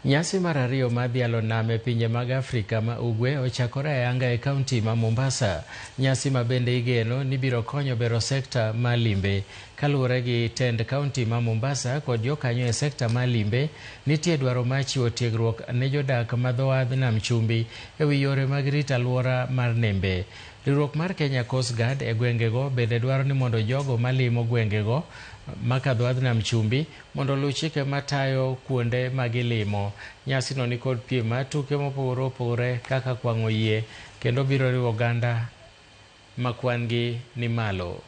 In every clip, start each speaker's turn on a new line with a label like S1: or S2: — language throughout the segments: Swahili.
S1: Nyasi mar ariyo madhialo nam e pinje mag Afrika ma ugwe ochakore ayanga e kaunti ma Mombasa. Nyasi ma bende igeno ni biro konyo bero sekta ma limbe. Kaluwore gi tend kaunti ma Mombasa kod jokanyo e sekta ma limbe, nitie dwaro mar chiwo tiegruok ne jodak ma dho wadh nam chumbi e wi yore mag rito alwora mar nembe. Riwruok mar Kenya Coast Guard e gwengego bende dwaro ni mondo jogo malimo gwengego makadho wadh nam chumbi mondo luw chike matayo kuonde ma gilimo. Nyasi no ni kod piem mar tuke mopogore opogore kaka kwang'o yie kendo biro riwo oganda ma kwan gi ni malo.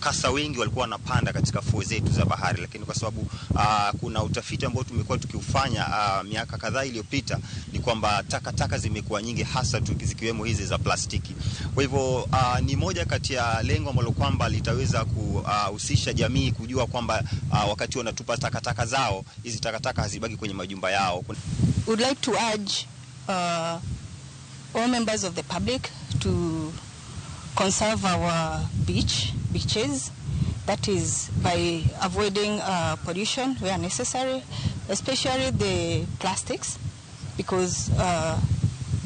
S2: Kasa wengi walikuwa wanapanda katika fuo zetu za bahari, lakini kwa sababu kuna utafiti ambao tumekuwa tukiufanya miaka kadhaa iliyopita, ni kwamba takataka zimekuwa nyingi, hasa zikiwemo hizi za plastiki. Kwa hivyo ni moja kati ya lengo ambalo kwamba litaweza kuhusisha jamii kujua kwamba wakati wanatupa takataka zao, hizi takataka hazibaki kwenye majumba yao.
S3: Would like to urge all members of the public to conserve our beaches, that is by avoiding pollution where necessary, especially the plastics, because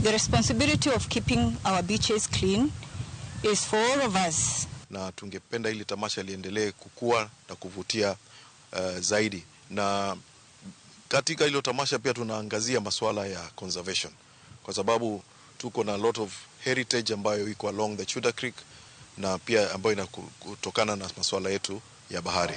S3: the responsibility of keeping our beaches clean is for all of us.
S4: Na tungependa ili tamasha liendelee kukua na kuvutia zaidi, na katika hilo tamasha pia tunaangazia masuala ya conservation, kwa sababu tuko na lot of heritage ambayo iko along the Chuda Creek, na pia ambayo inatokana na masuala yetu ya bahari.